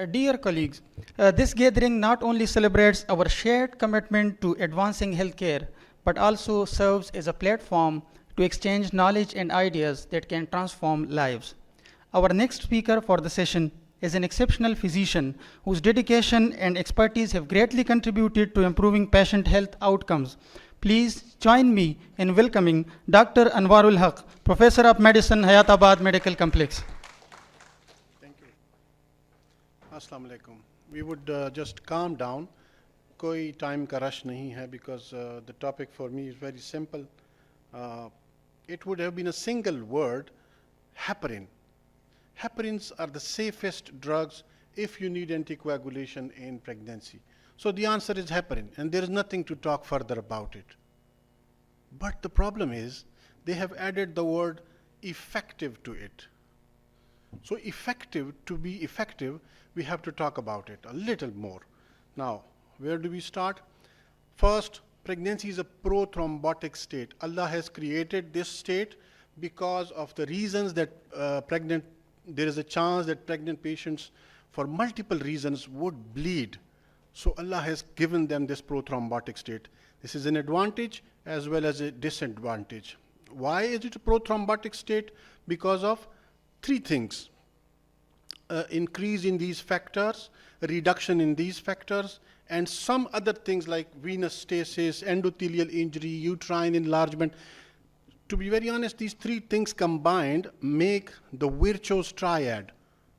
Dear colleagues, this gathering not only celebrates our shared commitment to advancing healthcare, but also serves as a platform to exchange knowledge and ideas that can transform lives. Our next speaker for the session is an exceptional physician whose dedication and expertise have greatly contributed to improving patient health outcomes. Please join me in welcoming Dr. Anwarul Haq, Professor of Medicine, Hayatabad Medical Complex. Thank you. Assalamu alaikum. We would just calm down. Koi time ka rush nahi hai because the topic for me is very simple. It would have been a single word, heparin. Heparins are the safest drugs if you need anticoagulation in pregnancy. So the answer is heparin, and there is nothing to talk further about it. But the problem is, they have added the word effective to it. So effective, to be effective, we have to talk about it a little more. Now, where do we start? First, pregnancy is a prothrombotic state. Allah has created this state because of the reasons that there is a chance that pregnant patients, for multiple reasons, would bleed. So Allah has given them this prothrombotic state. This is an advantage as well as a disadvantage. Why is it a prothrombotic state? Because of three things. Increase in these factors, reduction in these factors, and some other things like venous stasis, endothelial injury, uterine enlargement. To be very honest, these three things combined make the Virchow's triad.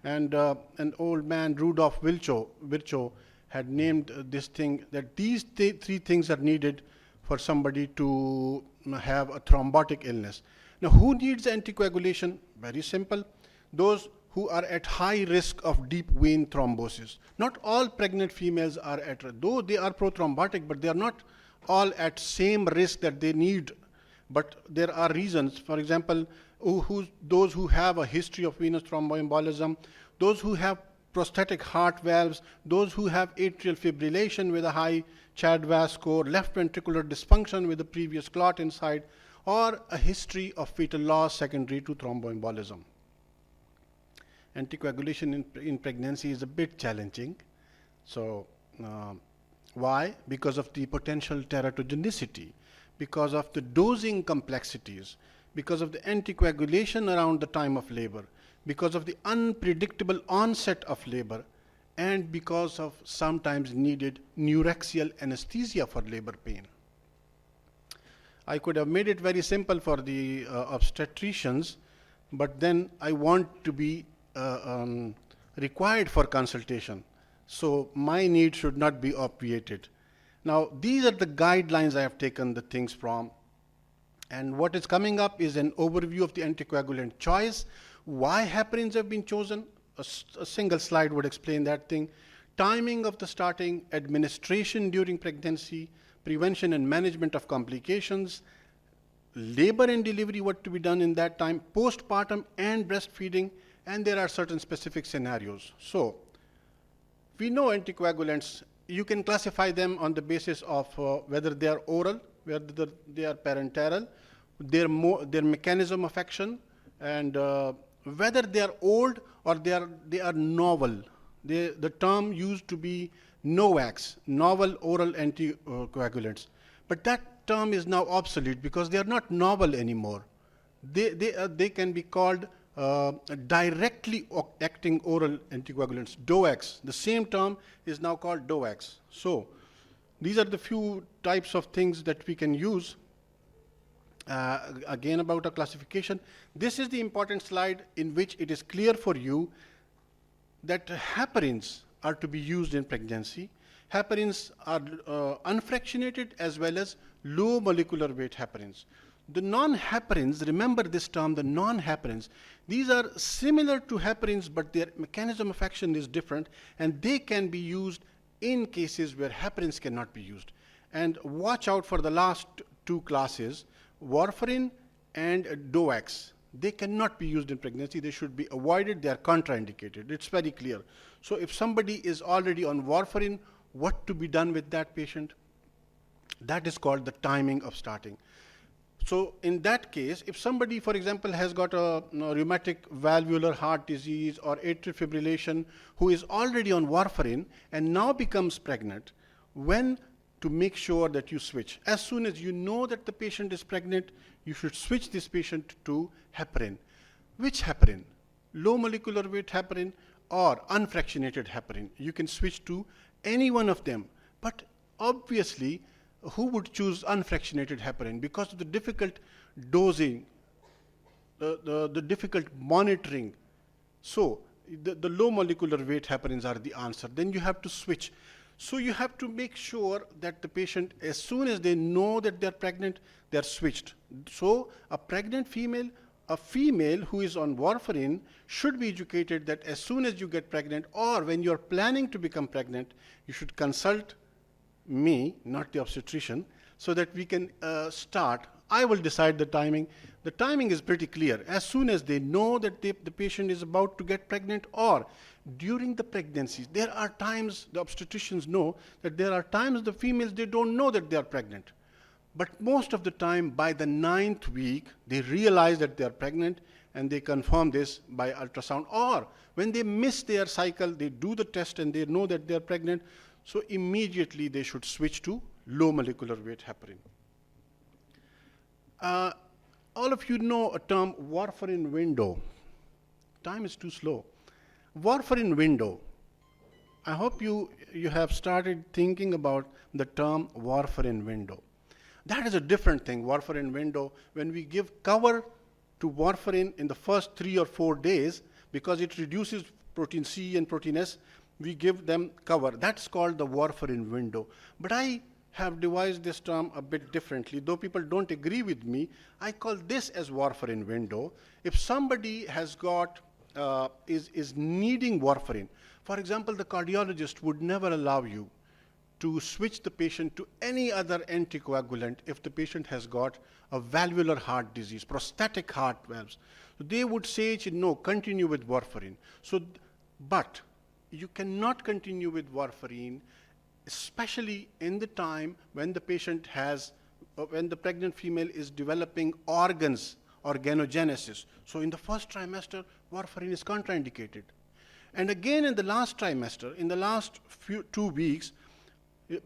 And an old man, Rudolf Virchow, had named this thing that these three things are needed for somebody to have a thrombotic illness. Now, who needs anticoagulation? Very simple. Those who are at high risk of deep vein thrombosis. Not all pregnant females are at risk, though they are prothrombotic, but they are not all at same risk that they need. But there are reasons, for example, those who have a history of venous thromboembolism, those who have prosthetic heart valves, those who have atrial fibrillation with a high CHA2DS score, left ventricular dysfunction with a previous clot inside, or a history of fetal loss secondary to thromboembolism. Anticoagulation in pregnancy is a bit challenging. So, why? Because of the potential teratogenicity, because of the dosing complexities, because of the anticoagulation around the time of labor, because of the unpredictable onset of labor, and because of sometimes needed neuraxial anesthesia for labor pain. I could have made it very simple for the obstetricians, but then I want to be required for consultation. So my need should not be obviated. Now, these are the guidelines I have taken the things from. And what is coming up is an overview of the anticoagulant choice, why heparins have been chosen. A single slide would explain that thing. Timing of the starting, administration during pregnancy, prevention and management of complications, labor and delivery, what to be done in that time, postpartum and breastfeeding, and there are certain specific scenarios. So, we know anticoagulants, you can classify them on the basis of whether they are oral, whether they are parenteral, their mechanism of action, and whether they are old or they are novel. The term used to be NOACs, novel oral anticoagulants. But that term is now obsolete because they are not novel anymore. They can be called directly acting oral anticoagulants, DOACs. The same term is now called DOACs. So these are the few types of things that we can use. Again, about a classification. This is the important slide in which it is clear for you that heparins are to be used in pregnancy. Heparins are unfractionated as well as low molecular weight heparins. The non-heparins, remember this term, the non-heparins, these are similar to heparins, but their mechanism of action is different, and they can be used in cases where heparins cannot be used. And watch out for the last two classes, warfarin and DOACs. They cannot be used in pregnancy. They should be avoided. They are contraindicated. It's very clear. So if somebody is already on warfarin, what to be done with that patient? That is called the timing of starting. So in that case, if somebody, for example, has got a rheumatic valvular heart disease or atrial fibrillation, who is already on warfarin and now becomes pregnant, when to make sure that you switch? As soon as you know that the patient is pregnant, you should switch this patient to heparin. Which heparin? Low molecular weight heparin or unfractionated heparin? You can switch to any one of them. But obviously, who would choose unfractionated heparin? Because of the difficult dosing, the difficult monitoring. So the low molecular weight heparins are the answer. Then you have to switch. So you have to make sure that the patient, as soon as they know that they're pregnant, they're switched. So a pregnant female, a female who is on warfarin should be educated that as soon as you get pregnant or when you're planning to become pregnant, you should consult me, not the obstetrician, so that we can start. I will decide the timing. The timing is pretty clear. As soon as they know that the patient is about to get pregnant or during the pregnancy, there are times the obstetricians know that there are times the females, they don't know that they are pregnant. But most of the time, by the 9th week, they realize that they are pregnant and they confirm this by ultrasound. Or when they miss their cycle, they do the test and they know that they are pregnant. So immediately they should switch to low molecular weight heparin. All of you know a term, warfarin window. Time is too slow. Warfarin window. I hope you have started thinking about the term warfarin window. That is a different thing, warfarin window. When we give cover to warfarin in the first 3 or 4 days, because it reduces protein C and protein S, we give them cover. That's called the warfarin window. But I have devised this term a bit differently. Though people don't agree with me, I call this as warfarin window. If somebody has got, is needing warfarin, for example, the cardiologist would never allow you to switch the patient to any other anticoagulant if the patient has got a valvular heart disease, prosthetic heart valves. So they would say, no, continue with warfarin. So, but you cannot continue with warfarin, especially in the time when the patient has, when the pregnant female is developing organs, organogenesis. So in the first trimester, warfarin is contraindicated. And again in the last trimester, in the last 2 weeks,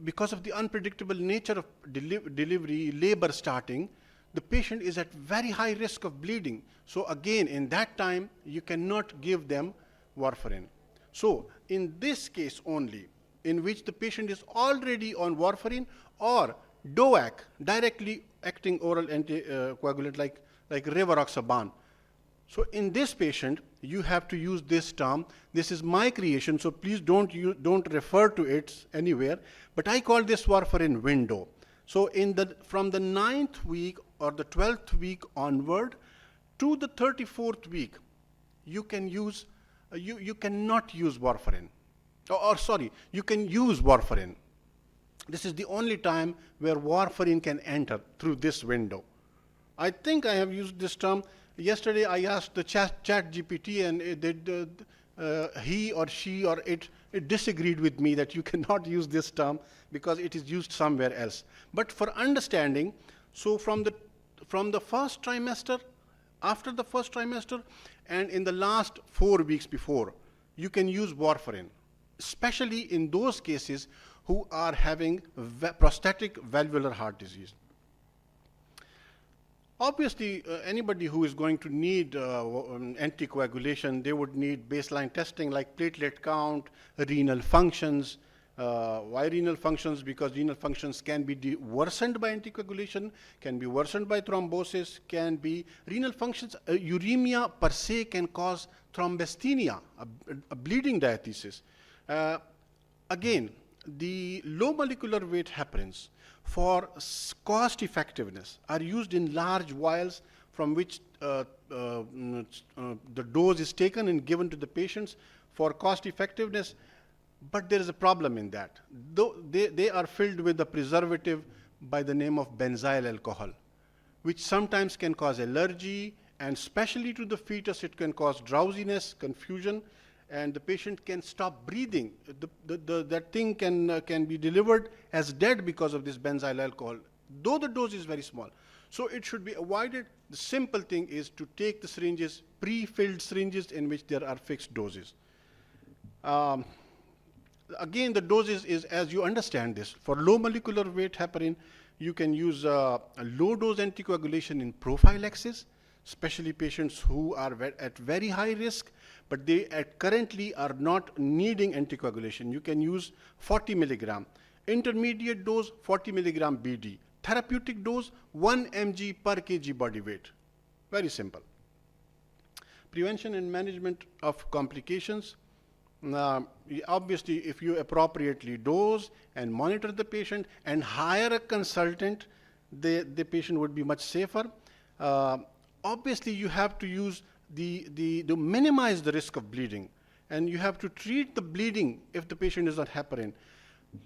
because of the unpredictable nature of delivery, labor starting, the patient is at very high risk of bleeding. So again, in that time, you cannot give them warfarin. So in this case only, in which the patient is already on warfarin or DOAC, directly acting oral anticoagulant like rivaroxaban. So in this patient, you have to use this term. This is my creation, so please don't refer to it anywhere. But I call this warfarin window. So from the 9th week or the 12th week onward to the 34th week, you can use, you cannot use warfarin. Sorry, you can use warfarin. This is the only time where warfarin can enter through this window. I think I have used this term. Yesterday I asked the chat GPT and he or she or it disagreed with me that you cannot use this term because it is used somewhere else. But for understanding, so from the first trimester, after the first trimester, and in the last 4 weeks before, you can use warfarin, especially in those cases who are having prosthetic valvular heart disease. Obviously, anybody who is going to need anticoagulation, they would need baseline testing like platelet count, renal functions. Why renal functions? Because renal functions can be worsened by anticoagulation, can be worsened by thrombosis, can be renal functions. Uremia per se can cause thrombasthenia, a bleeding diathesis. Again, the low molecular weight heparins for cost effectiveness are used in large vials from which the dose is taken and given to the patients for cost effectiveness. But there is a problem in that. Though they are filled with a preservative by the name of benzyl alcohol, which sometimes can cause allergy, and especially to the fetus, it can cause drowsiness, confusion, and the patient can stop breathing. That thing can be delivered as dead because of this benzyl alcohol, though the dose is very small. So it should be avoided. The simple thing is to take the syringes, pre-filled syringes in which there are fixed doses. Again, the doses is as you understand this. For low molecular weight heparin, you can use a low dose anticoagulation in prophylaxis, especially patients who are at very high risk, but they currently are not needing anticoagulation. You can use 40 milligram. Intermediate dose, 40 milligram BD. Therapeutic dose, 1 mg per kg body weight. Very simple. Prevention and management of complications. Obviously, if you appropriately dose and monitor the patient and hire a consultant, the patient would be much safer. Obviously, you have to use to minimize the risk of bleeding, and you have to treat the bleeding if the patient is on heparin.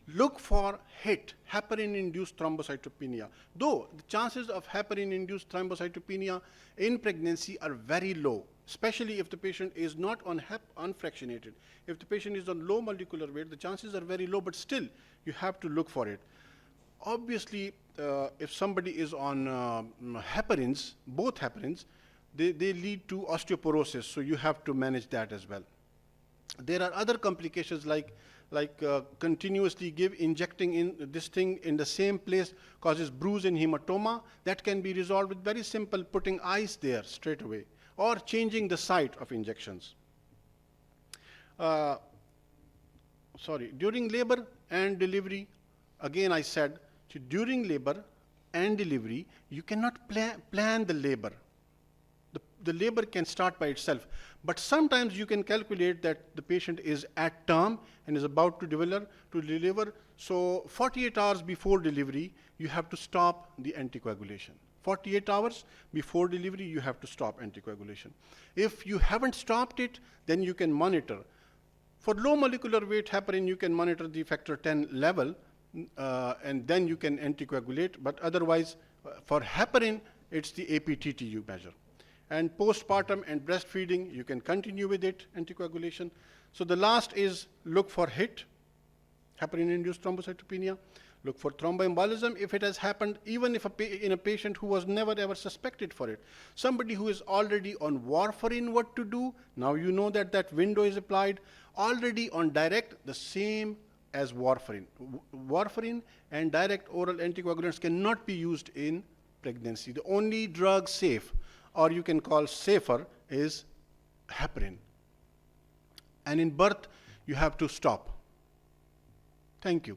Look for HIT, heparin-induced thrombocytopenia. Though the chances of heparin-induced thrombocytopenia in pregnancy are very low, especially if the patient is not on unfractionated. If the patient is on low molecular weight, the chances are very low, but still you have to look for it. Obviously, if somebody is on heparins, both heparins, they lead to osteoporosis, so you have to manage that as well. There are other complications like continuously injecting in this thing in the same place causes bruise and hematoma. That can be resolved with very simple putting ice there straight away or changing the site of injections. During labor and delivery, again I said, during labor and delivery, you cannot plan the labor. The labor can start by itself, but sometimes you can calculate that the patient is at term and is about to deliver. So 48 hours before delivery, you have to stop the anticoagulation. 48 hours before delivery, you have to stop anticoagulation. If you haven't stopped it, then you can monitor. For low molecular weight heparin, you can monitor the factor 10 level, and then you can anticoagulate. But otherwise, for heparin, it's the APTTU measure. And postpartum and breastfeeding, you can continue with it, anticoagulation. So the last is look for HIT, heparin-induced thrombocytopenia. Look for thromboembolism if it has happened, even if in a patient who was never ever suspected for it. Somebody who is already on warfarin, what to do? Now you know that that window is applied. Already on direct, the same as warfarin. Warfarin and direct oral anticoagulants cannot be used in pregnancy. The only drug safe, or you can call safer, is heparin. And in birth, you have to stop. Thank you.